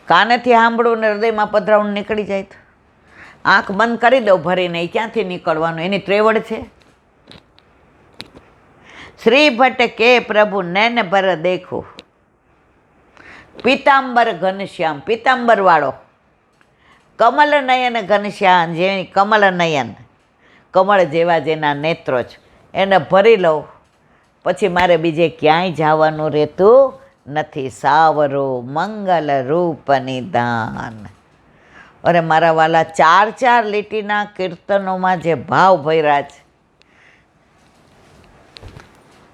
કાનેથી સાંભળવું ને હૃદયમાં પધરાવું નીકળી જાય તો આંખ બંધ કરી દઉં ભરીને, એ ક્યાંથી નીકળવાનું? એની ત્રેવડ છે. શ્રી ભટ્ટ કે પ્રભુ નૈન ભર દેખો, પીતાંબર ઘનશ્યામ, પીતાંબર વાળો, કમલ નયન ઘનશ્યામ, જેની કમલ નયન, કમળ જેવા જેના નેત્રો છે, એને ભરી લઉં પછી મારે બીજે ક્યાંય જવાનું રહેતું નથી. સાવરો મંગલ રૂપ નિદાન. અરે મારા વાલા, 4 લીટીના કીર્તનોમાં જે ભાવ ભર્યા છે,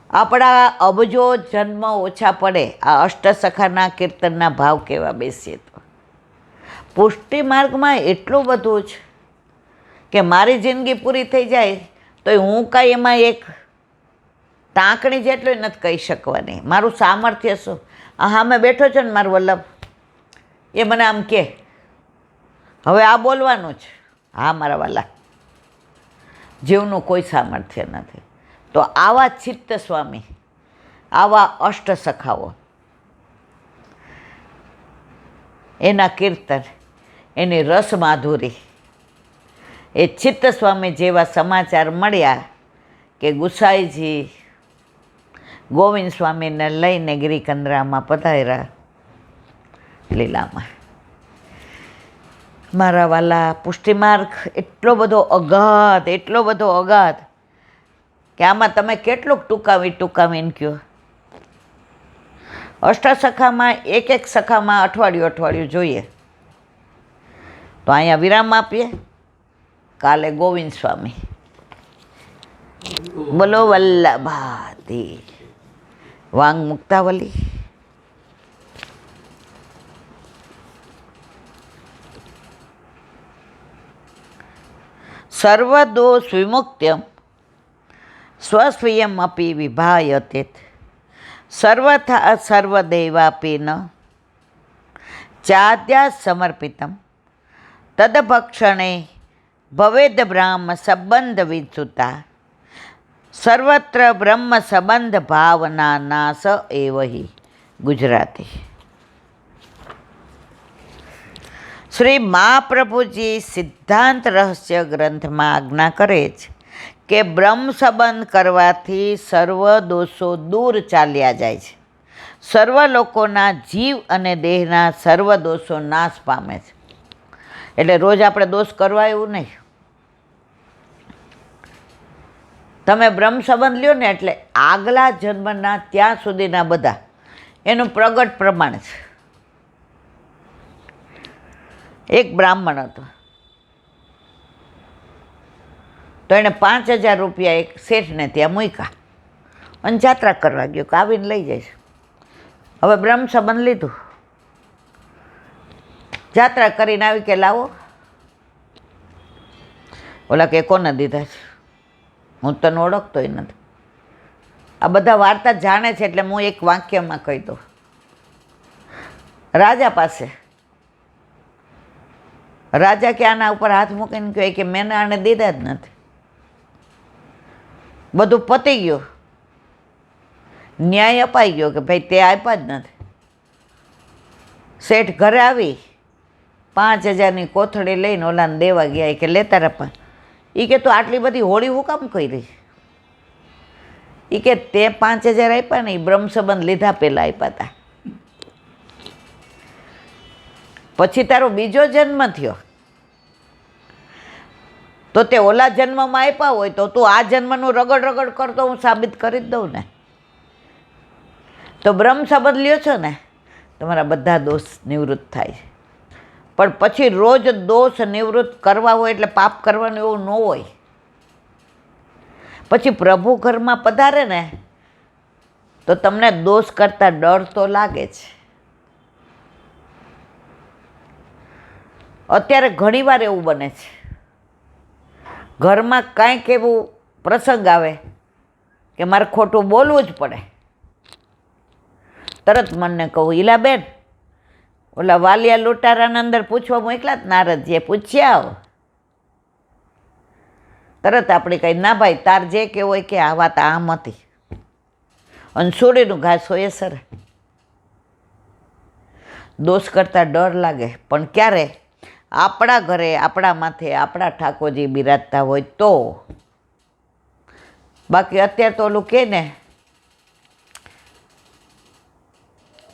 આપણા અબજો જન્મ ઓછા પડે આ અષ્ટસખાના કીર્તનના ભાવ કેવા બેસીએ તો. પુષ્ટિ માર્ગમાં એટલું બધું છે કે મારી જિંદગી પૂરી થઈ જાય તો હું કાંઈ એમાં એક ટાંકણી જેટલું નથી કહી શકવાની. મારું સામર્થ્ય શું? હા મેં બેઠો છો ને મારું વલ્લભ, એ મને આમ કે હવે આ બોલવાનું છે. હા મારા વાલા, જીવનું કોઈ સામર્થ્ય નથી. તો આવા ચિત્ત સ્વામી, આવા અષ્ટસખાઓ, એના કીર્તન, એની રસ માધુરી, એ ચિત્ત સ્વામી જેવા સમાચાર મળ્યા કે ગુસાઈજી ગોવિંદ સ્વામીને લઈને ગિરિકંદરામાં પધાર્યા લીલામાં. મારા વાલા, પુષ્ટિમાર્ગ એટલો બધો અગાધ, એટલો બધો અગાધ કે આમાં તમે કેટલુંક ટૂંકાવીને કહો. અષ્ટસખામાં એક સખામાં અઠવાડિયું જોઈએ. તો અહીંયા વિરામ આપીએ. કાલે ગોવિંદ સ્વામી. બોલો વલ્લભાથી વાંગ મુક્તાવલી. સર્વદોષ વિમુક્ત્યમ સ્વસ્વીયમ અપી વિભાયતે, સર્વથા સર્વદેવાપી ન ચાદ્યા સમર્પિતમ તદભક્ષણે ભવેદ બ્રાહ્મ સંબંધ વિસુતા, સર્વત્ર બ્રહ્મ સંબંધ ભાવના નાશ એવહી. ગુજરાતી. શ્રી મહાપ્રભુજી સિદ્ધાંત રહસ્ય ગ્રંથમાં આજ્ઞા કરે છે કે બ્રહ્મ સંબંધ કરવાથી સર્વ દોષો દૂર ચાલ્યા જાય છે. સર્વ લોકોના જીવ અને દેહના સર્વ દોષો નાશ પામે છે. એટલે રોજ આપણે દોષ કરવા એવું નહીં. તમે બ્રહ્મ સંબંધ લ્યો ને એટલે આગલા જન્મના ત્યાં સુધીના બધા એનું પ્રગટ પ્રમાણ છે. એક બ્રાહ્મણ હતો, તો એણે 5,000 રૂપિયા એક શેઠને ત્યાં મૂક્યા અને જાત્રા કરવા ગયો કે આવીને લઈ જાય છે. હવે બ્રહ્મ સંબંધ લીધું, જાત્રા કરીને આવી કે લાવો. ઓલા કે કોને દીધા છે? હું તને ઓળખતોય નથી. આ બધા વાર્તા જાણે છે એટલે હું એક વાક્યમાં કહી દઉં. રાજા પાસે રાજા કે આના ઉપર હાથ મૂકીને કહે કે મેં આને દીધા જ નથી. બધું પતી ગયું, ન્યાય અપાઈ ગયો કે ભાઈ તે આપ્યા જ નથી. શેઠ ઘરે આવી 5,000ની કોથળી લઈને ઓલાને દેવા ગયા કે લેતા રપા. એ કે તું આટલી બધી હોળી હું કામ કરી? એ કે તે 5,000 આપ્યા ને એ બ્રહ્મ સંબંધ લીધા પહેલાં આપ્યા હતા. પછી તારો બીજો જન્મ થયો તો તે ઓલા જન્મમાં આપ્યા હોય તો તું આ જન્મનું રગડ કરતો હું સાબિત કરી જ દઉં ને. તો બ્રહ્મ સંબંધ લ્યો છો ને તમારા બધા દોષ નિવૃત્ત થાય છે. પણ પછી રોજ દોષ નિવૃત્ત કરવા હોય એટલે પાપ કરવાનું એવું ન હોય. પછી પ્રભુ ઘરમાં પધારે ને તો તમને દોષ કરતાં ડર તો લાગે છે. અત્યારે ઘણીવાર એવું બને છે, ઘરમાં કાંઈક એવું પ્રસંગ આવે કે મારે ખોટું બોલવું જ પડે. તરત મને કહું, ઈલાબેન ઓલા વાલિયા લૂંટારાના અંદર પૂછવા મોકલા જ નારદજીએ, પૂછ્યા આવો. તરત આપણે કહી ના ભાઈ તાર જે કે હોય કે આ વાત આમ હતી. અને સોડીનું ઘાસ હોય સર. દોષ કરતાં ડર લાગે, પણ ક્યારે? આપણા ઘરે આપણા માથે આપણા ઠાકોરજી બિરાજતા હોય તો. બાકી અત્યારે તો ઓલું કહે ને,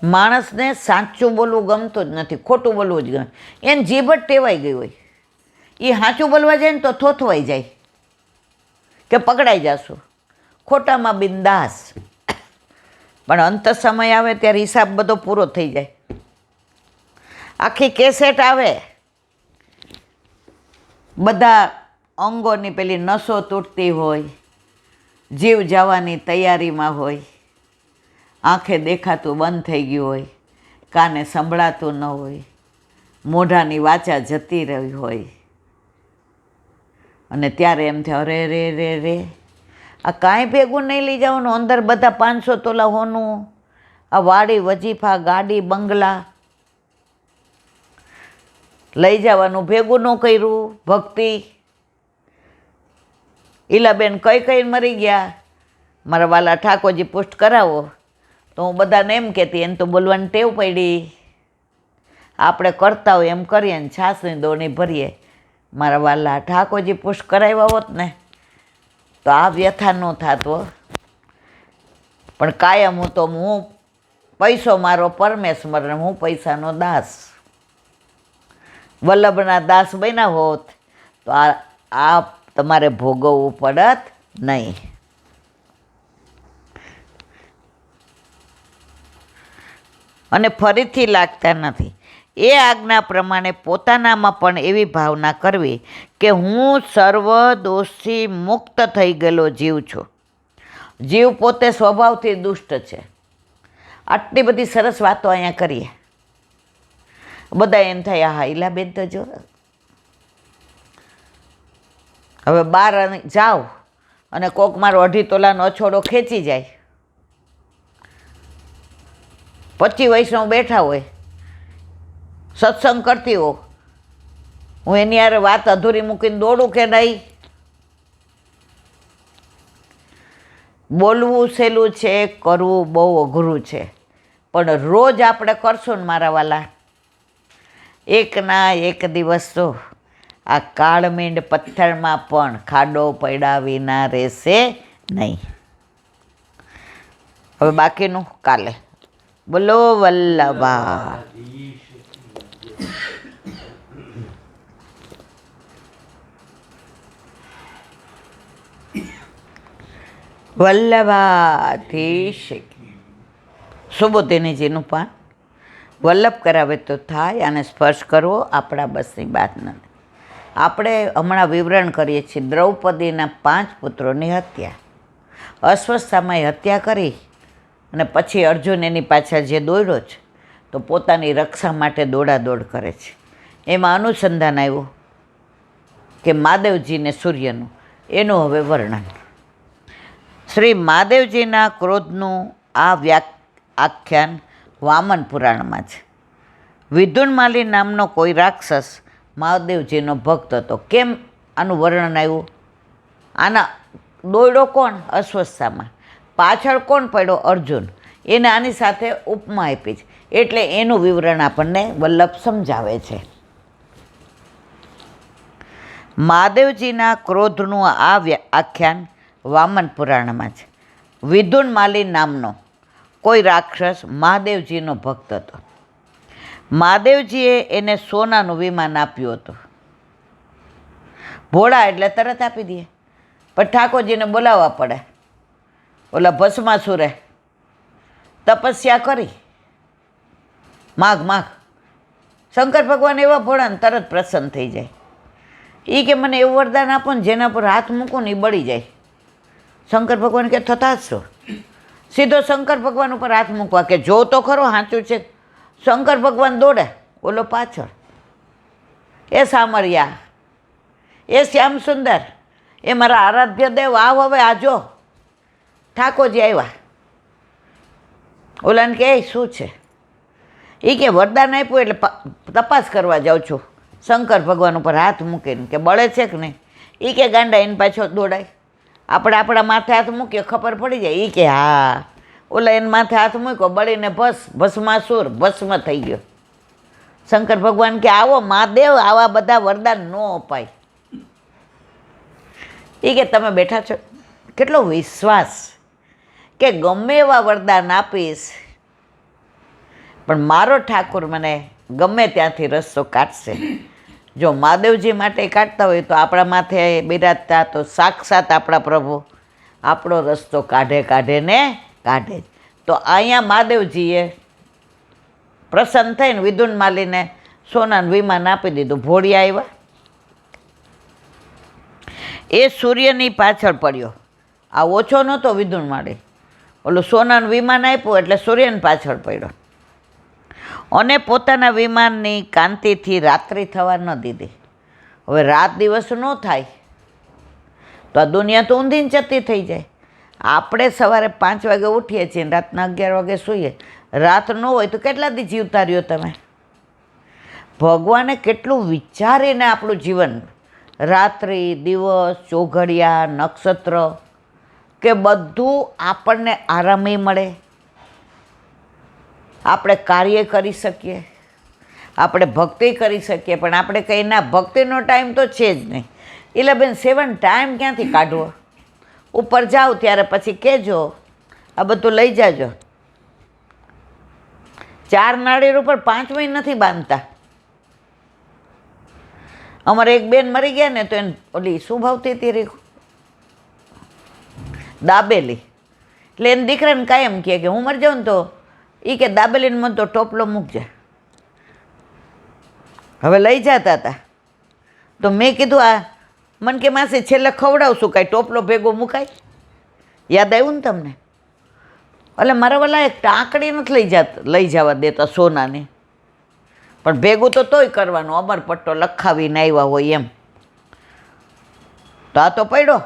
માણસને સાચું બોલવું ગમતું જ નથી, ખોટું બોલવું જ ગમે. એને જીભ જ ટેવાઈ ગઈ હોય. એ સાચું બોલવા જાય ને તો થોથવાઈ જાય કે પકડાઈ જશું. ખોટામાં બિંદાસ. પણ અંત સમય આવે ત્યારે હિસાબ બધો પૂરો થઈ જાય. આખી કેસેટ આવે, બધા અંગોની પેલી નસો તૂટતી હોય, જીવ જવાની તૈયારીમાં હોય, આંખે દેખાતું બંધ થઈ ગયું હોય, કાને સંભળાતું ન હોય, મોઢાની વાચા જતી રહી હોય, અને ત્યારે એમ થાય અરે રે રે રે, આ કાંઈ ભેગું નહીં લઈ જવાનું. અંદર બધા 500 તોલા હોનું, આ વાડી વજીફા, ગાડી, બંગલા લઈ જવાનું, ભેગું ન કર્યું. ભક્તિ ઈલાબેન કઈ કઈ મરી ગયા, મારા વાલા ઠાકોરજી પુષ્ટ કરાવો. તો હું બધાને એમ કહેતી, એને તો બોલવાની ટેવ પડી. આપણે કરતા હોય એમ કરીએ ને છાસની દોણી ભરીએ. મારા વાલા ઠાકોરજી પુષ્ટ કરાવ્યા હોત ને તો આ વ્યથા ન થતો. પણ કાયમ હું પૈસો મારો પરમેશ્વર ને હું પૈસાનો દાસ. વલ્લભના દાસ બન્યા હોત તો આ તમારે ભોગવવું પડત નહીં. અને ફરીથી લાગતા નથી. એ આજ્ઞા પ્રમાણે પોતાનામાં પણ એવી ભાવના કરવી કે હું સર્વ દોષથી મુક્ત થઈ ગયેલો જીવ છું. જીવ પોતે સ્વભાવથી દુષ્ટ છે. આટલી બધી સરસ વાતો અહીંયા કરીએ. બધા એમ થાય હા ઈલાબેન તો જો હવે બહાર જાઓ અને કોક મારો 2.5 તોલાનો અછોડો ખેંચી જાય, 25 વૈષ્ણવ બેઠા હોય, સત્સંગ કરતી હો, હું એની યાર વાત અધૂરી મૂકીને દોડું કે નહીં? બોલવું સહેલું છે, કરવું બહુ અઘરું છે. પણ રોજ આપણે કરશું ને મારા વાલા, એકના એક દિવસ તો આ કાળમીંડ પથ્થરમાં પણ ખાડો પડ્યા વિના રહેશે નહીં. હવે બાકીનું કાલે. બોલો વલ્લભા. વલ્લભાધીશ. સુબોધિનીજીનું પાન વલ્લભ કરાવે તો થાય, અને સ્પર્શ કરવો આપણા બસની વાત નથી. આપણે હમણાં વિવરણ કરીએ છીએ દ્રૌપદીના 5 પુત્રોની હત્યા. અસ્વસ્થતામાં હત્યા કરી અને પછી અર્જુન એની પાછળ જે દોડ્યો છે તો પોતાની રક્ષા માટે દોડાદોડ કરે છે. એમાં અનુસંધાન આવ્યું કે મહાદેવજીને સૂર્યનું, એનું હવે વર્ણન. શ્રી મહાદેવજીના ક્રોધનું આ આખ્યાન વામન પુરાણમાં છે. વિદુન્માલી નામનો કોઈ રાક્ષસ મહાદેવજીનો ભક્ત હતો. કેમ આનું વર્ણન આવ્યું? આના દોડ્યો કોણ? અસ્વસ્થતામાં. પાછળ કોણ પડ્યો? અર્જુન. એને આની સાથે ઉપમા આપી છે, એટલે એનું વિવરણ આપણને વલ્લભ સમજાવે છે. મહાદેવજીના ક્રોધનું આ આખ્યાન વામન પુરાણમાં છે. વિદુન્માલી નામનો કોઈ રાક્ષસ મહાદેવજીનો ભક્ત હતો. મહાદેવજીએ એને સોનાનું વિમાન આપ્યું હતું. ભોળા એટલે તરત આપી દે, પણ ઠાકોરજીને બોલાવવા પડે. ઓલા ભસ્માસુરે તપસ્યા કરી, માગ. શંકર ભગવાન એવા ભોળાને તરત પ્રસન્ન થઈ જાય. એ કે મને એવું વરદાન આપો ને જેના પર હાથ મૂકો ને એ બળી જાય. શંકર ભગવાન કે થતા જ છો. સીધો શંકર ભગવાન ઉપર હાથ મૂકવા કે જો તો ખરો સાચું છે. શંકર ભગવાન દોડે, ઓલો પાછળ. એ સામરિયા, એ શ્યામ સુંદર, એ મારા આરાધ્ય દેવ, આવ હવે આજો. ઠાકોરજી આવ્યા. ઓલાને કે શું છે? એ કે વરદાન આપ્યું એટલે તપાસ કરવા જાઉં છું. શંકર ભગવાન ઉપર હાથ મૂકીને કે બળે છે કે નહીં? એ કે ગાંડા એને પાછો દોડાય. આપણે આપણા માથે હાથ મૂકીએ ખબર પડી જાય. એ કે હા, ઓલા એને માથે હાથ મૂક્યો, બળીને ભસ્માસુર ભસ્મ થઈ ગયો. શંકર ભગવાન કે આવો મહાદેવ, આવા બધા વરદાન ન અપાય. એ કે તમે બેઠા છો, કેટલો વિશ્વાસ કે ગમે એવા વરદાન આપીશ પણ મારો ઠાકુર મને ગમે ત્યાંથી રસ્તો કાઢશે. જો મહાદેવજી માટે કાઢતા હોય તો આપણા માથે બિરાજતા તો સાક્ષાત આપણા પ્રભુ આપણો રસ્તો કાઢે ને કાઢે જ. તો અહીંયા મહાદેવજીએ પ્રસન્ન થઈને વિદુન માલીને સોનાનું વિમાન આપી દીધું. ભોળિયા આવ્યા, એ સૂર્યની પાછળ પડ્યો. આ ઓછો નહોતો વિદુન માળી, ઓલું સોનાનું વિમાન આપ્યું એટલે સૂર્યની પાછળ પડ્યો અને પોતાના વિમાનની કાંતિથી રાત્રિ થવા ન દીધી. હવે રાત દિવસ ન થાય તો આ દુનિયા તો ઊંધીને જતી થઈ જાય. આપણે સવારે 5 વાગે ઉઠીએ છીએ ને રાતના 11 વાગે સૂઈએ. રાત ન હોય તો કેટલા દી જીવતા રહ્યો તમે? ભગવાને કેટલું વિચારીને આપણું જીવન, રાત્રિ દિવસ, ચોઘડિયા, નક્ષત્ર, કે બધું આપણને આરામે મળે, આપણે કાર્ય કરી શકીએ, આપણે ભક્તિ કરી શકીએ. પણ આપણે કંઈ ના, ભક્તિનો ટાઈમ તો છે જ નહીં. એટલે બેન 7 ટાઈમ ક્યાંથી કાઢવો? ઉપર જાઓ ત્યારે પછી કહેજો આ બધું લઈ જાજો. 4 નાળિયેર ઉપર 5મી નથી બાંધતા. અમારે એક બેન મરી ગયા ને તો એને ઓલી શું ભાવતી હતી રે, દાબેલી. એટલે એને દીકરાને કાયમ કહે કે હું મરી જાઉં ને તો એ કે દાબેલીને મને તો ટોપલો મૂકજે. હવે લઈ જતા હતા તો મેં કીધું આ મને કે માસી છેલ્લે ખવડાવશું, કાંઈ ટોપલો ભેગો મુકાય? યાદ આવ્યું ને તમને? એટલે મારા વાલા એક ટાંકડી નથી લઈ જવા દેતા સોનાની, પણ ભેગું તો તોય કરવાનું, અમરપટ્ટો લખાવીને આવ્યા હોય એમ. તો આ તો પડ્યો.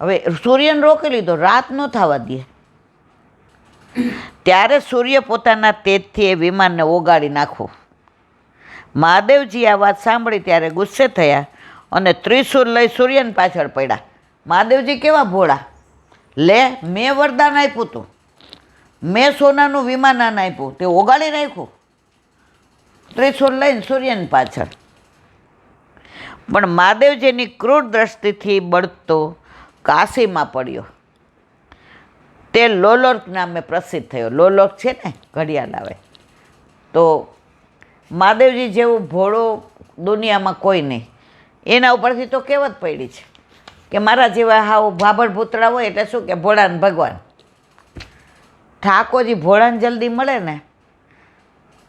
હવે સૂર્યને રોકી લીધો, રાત ન થવા દે. ત્યારે સૂર્ય પોતાના તેજથી એ વિમાનને ઓગાળી નાખવું. મહાદેવજી આ વાત સાંભળી ત્યારે ગુસ્સે થયા અને ત્રિશૂળ લઈ સૂર્યની પાછળ પડ્યા. મહાદેવજી કેવા ભોળા! લે, મેં વરદાન આપ્યું હતું, મેં સોનાનું વિમાન આપ્યું, તે ઓગાળી નાખ્યું ત્રિશૂળ લઈને સૂર્યની પાછળ. પણ મહાદેવજીની ક્રૂર દ્રષ્ટિથી બળતો કાશીમાં પડ્યો. તે લોલોક નામે પ્રસિદ્ધ થયો. લોલોક છે ને, ઘડિયાળ આવે. તો મહાદેવજી જેવું ભોળો દુનિયામાં કોઈ નહીં. એના ઉપરથી તો કહેવત પડી છે કે મારા જેવા હાવ ભાભળ ભૂતળા હોય એટલે શું કે ભોળાને ભગવાન. ઠાકોરજી ભોળાને જલ્દી મળે ને.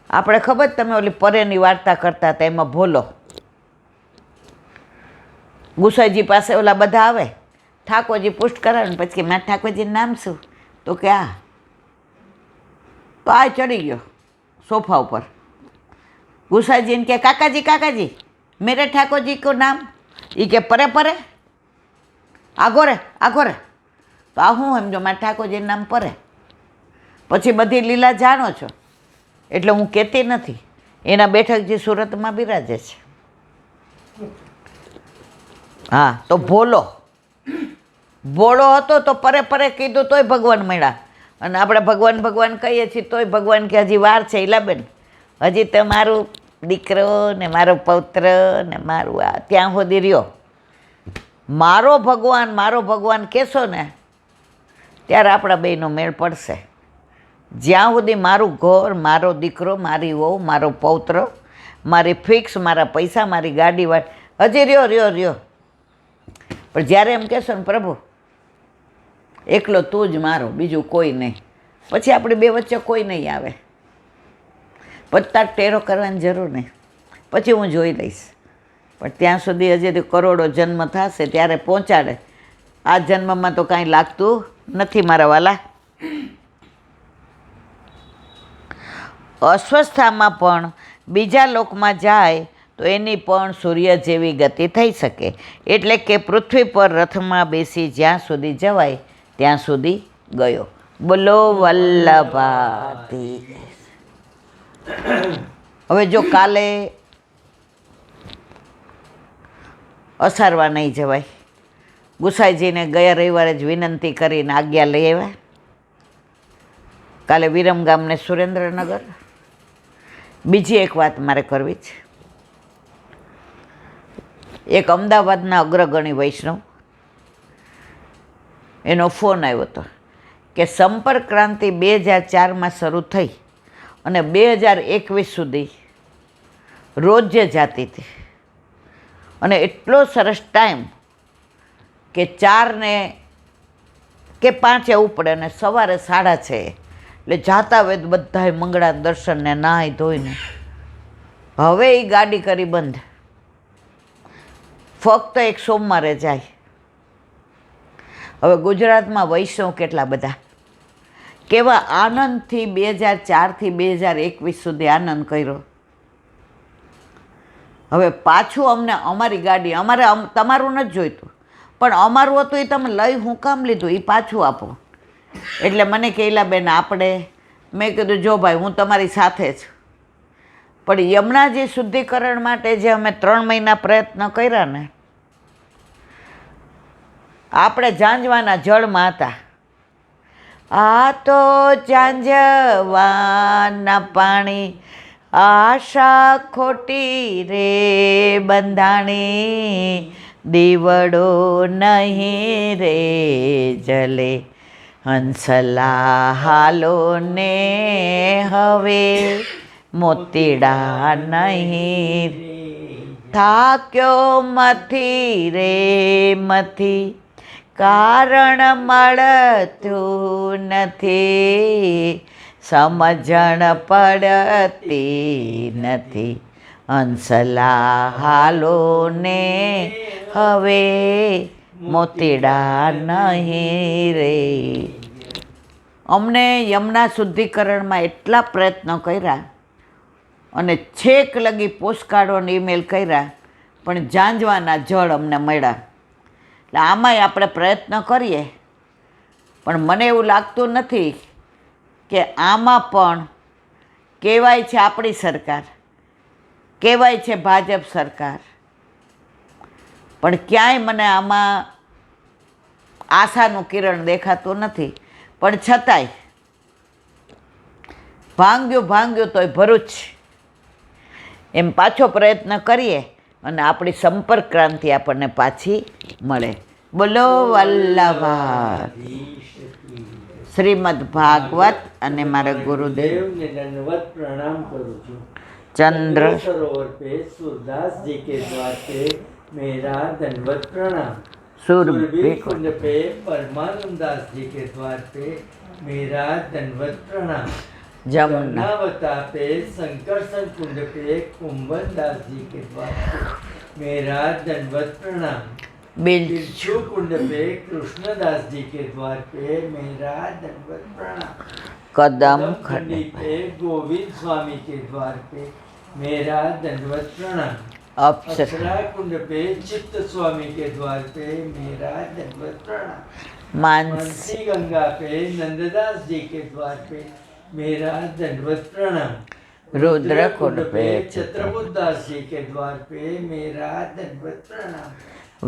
આપણે ખબર, તમે ઓલી પરેની વાર્તા કરતા હતા એમાં ભોલો ગુસાઈજી પાસે ઓલા બધા આવે, ઠાકોરજી પુષ્ટ કરે ને પછી કે મારા ઠાકોરજીનું નામ શું? તો કે આ. તો આ ચડી ગયો સોફા ઉપર. ગુસાઈજીને કે કાકાજી કાકાજી મેરે ઠાકોરજી કો નામ? એ કે પરે પરે, આગો રે આગો રે. તો આ હું સમજો મારા ઠાકોરજીનું નામ પરે. પછી બધી લીલા જાણો છો એટલે હું કહેતી નથી. એના બેઠકજી સુરતમાં બિરાજે છે. હા, તો ભોળો હતો તો પરે પરે કીધું તોય ભગવાન મળ્યા. અને આપણે ભગવાન ભગવાન કહીએ છીએ તોય ભગવાન કે હજી વાર છે ઈલાબેન, હજી તો મારું દીકરો ને મારો પૌત્ર ને મારું આ ત્યાં સુધી રહ્યો. મારો ભગવાન કહેશો ને ત્યારે આપણા બેયનો મેળ પડશે. જ્યાં સુધી મારું ઘર, મારો દીકરો, મારી વહુ, મારો પૌત્ર, મારી ફિક્સ, મારા પૈસા, મારી ગાડી વાટ હજી રહ્યો. પણ જ્યારે એમ કહેશો ને પ્રભુ એકલો તું જ મારો, બીજું કોઈ નહીં, પછી આપણી બે વચ્ચે કોઈ નહીં આવે. પત્તા ટેરો કરવાની જરૂર નહીં, પછી હું જોઈ લઈશ. પણ ત્યાં સુધી હજી કરોડો જન્મ થશે ત્યારે પહોંચાડે. આ જન્મમાં તો કાંઈ લાગતું નથી મારા વાલા. અસ્વસ્થતામાં પણ બીજા લોકમાં જાય તો એની પણ સૂર્ય જેવી ગતિ થઈ શકે. એટલે કે પૃથ્વી પર રથમાં બેસી જ્યાં સુધી જવાય ત્યાં સુધી ગયો. બોલો વલ્લભાથી. હવે જો કાલે અસારવા નહીં જવાય, ગુસાઈજીને ગયા રવિવારે જ વિનંતી કરીને આજ્ઞા લઈ આવ્યા. કાલે વિરમગામ ને સુરેન્દ્રનગર બીજી એક વાત મારે કરવી છે. એક અમદાવાદના અગ્રગણી વૈષ્ણવ, એનો ફોન આવ્યો હતો કે સંપર્ક ક્રાંતિ 2004માં શરૂ થઈ અને 2021 સુધી રોજ જાતી હતી, અને એટલો સરસ ટાઈમ કે 4 ને કે 5 એવું પડે, અને સવારે 6:30 એટલે જાતા વેદ બધાય મંગળા દર્શનને નાહી ધોઈને. હવે એ ગાડી કરી બંધ, ફક્ત એક સોમવારે જાય. હવે ગુજરાતમાં વૈષ્ણવ કેટલા બધા, કેવા આનંદથી 2004થી 2021 સુધી આનંદ કર્યો. હવે પાછું અમને અમારી ગાડી, અમારે તમારું નથી જોઈતું, પણ અમારું હતું એ તમે લઈ હું કામ લીધું, એ પાછું આપો. એટલે મને કહેલા બેન આપણે, મેં કીધું જો ભાઈ હું તમારી સાથે છું, પણ યમુનાજી શુદ્ધિકરણ માટે જે અમે 3 મહિના પ્રયત્ન કર્યા ને, આપણે ઝાંઝવાના જળમાં હતા. આ તો ઝાંઝવાના પાણી આશા ખોટી રે બંધાણી, દીવડો નહીં રે જલે, હંસલા હાલો ને હવે મોતીડા નહીં, થાક્યો મથી રે મથી કારણ મળતું નથી, સમજણ પડતી નથી, હંસલા હાલો ને હવે મોતીડા નહીં રે. અમને યમુના શુદ્ધિકરણમાં એટલા પ્રયત્નો કર્યા અને છેક લગી પોસ્ટકાર્ડો અને ઈમેલ કર્યા, પણ ઝાંઝવાના જળ અમને મળ્યા. એટલે આમાંય આપણે પ્રયત્ન કરીએ, પણ મને એવું લાગતું નથી કે આમાં પણ કહેવાય છે આપણી સરકાર, કહેવાય છે ભાજપ સરકાર, પણ ક્યાંય મને આમાં આશાનું કિરણ દેખાતું નથી. પણ છતાંય ભાંગ્યું તોય ભરૂચ, એમ પાછો પ્રયત્ન કરીએ અને આપણી સંપર્ક ક્રાંતિ આપણને પાછી મળે. બોલો વલ્લભા શ્રીમદ ભાગવત. અને મારા ગુરુદેવને दंडवत प्रणाम करूँ छू. ચંદ્ર सरोवर पे सूरदास जी के द्वार पे मेरा दंडवत प्रणाम. સુરભી कुंड पे परमानंद दास जी के द्वार पे मेरा दंडवत प्रणाम. જમના जमुनावता पे शंकरसन कुंड पे कुंभन दास जी के द्वार पे मेरा दंडवत प्रणाम. બિલછુ बिच्छू कुंड पे कृष्णदास जी के द्वार पे मेरा दंडवत प्रणाम. કદમ खंडी ખંડ पे गोविंद स्वामी के द्वार पे मेरा दंडवत प्रणाम. અપ્સરા अक्षरा कुंड पे चित्त स्वामी के द्वार पे मेरा दंडवत प्रणाम. માનસી मनसी गंगा पे नंददास जी के द्वार पे मेरा दंडवत प्रणाम. રુદ્ર કુંડ પે छत्रबुद्ध दास जी के द्वार पे मेरा दंडवत प्रणाम.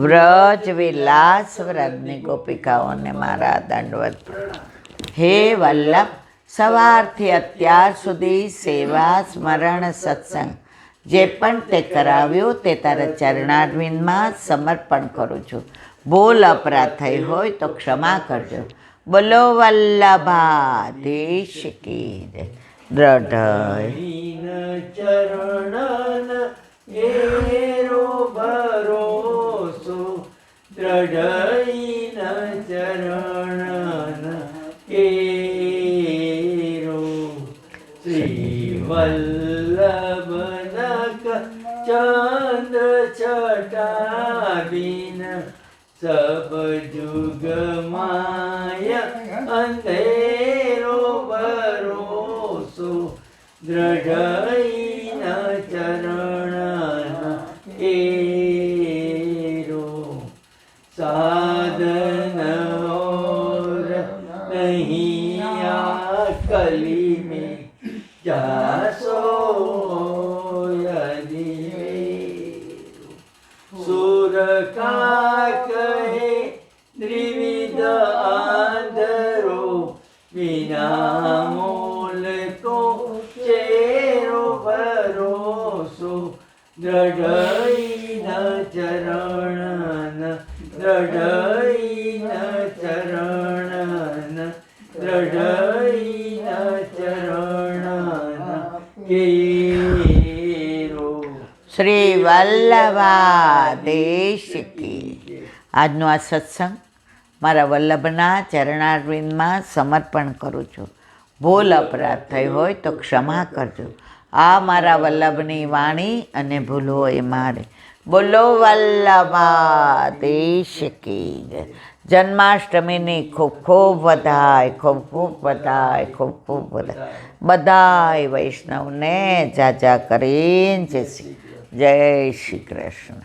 વ્રજ વિલાસ વ્રજની ગોપિકાઓને મારા દંડવત. હે વલ્લભ, સવારથી અત્યાર સુધી સેવા સ્મરણ સત્સંગ જે પણ તે કરાવ્યું તે તારા ચરણારવિંદમાં સમર્પણ કરું છું. ભૂલ અપરાધ થઈ હોય તો ક્ષમા કરજો. બોલો વલ્લભાધીશ કી જય. દ્રઢ ચરણ એરો ભરોસો, દ્રઢઈન ચરણ એરો. શ્રી વલ્લભનક ચંદ્ર છટાવીન સબ જુગ માય અંધેરો ભરોસો, દ્રઢઈન ચરણ એરો. સાધન और नहीं कली में जासो यदि सुर का कहे त्रिविध आंधरो, बिना मोल को चेरो भर દ્રઢઈના ચરણ દ્રઢઈના ચરણ દ્રઢઈના ચરણ કેરો. શ્રી વલ્લભાદેશ કી. આજનો આ સત્સંગ મારા વલ્લભના ચરણારવિંદમાં સમર્પણ કરું છું. ભૂલ અપરાધ થઈ હોય તો ક્ષમા કરજો. આ મારા વલ્લભની વાણી અને ભૂલ હોય મારે. બોલો વલ્લભાદેશ કી જય. જન્માષ્ટમીની ખૂબ ખૂબ વધાય, ખૂબ ખૂબ વધાય, ખૂબ ખૂબ વધાય. બધાય વૈષ્ણવને જાજા કરીને જય શ્રી કૃષ્ણ.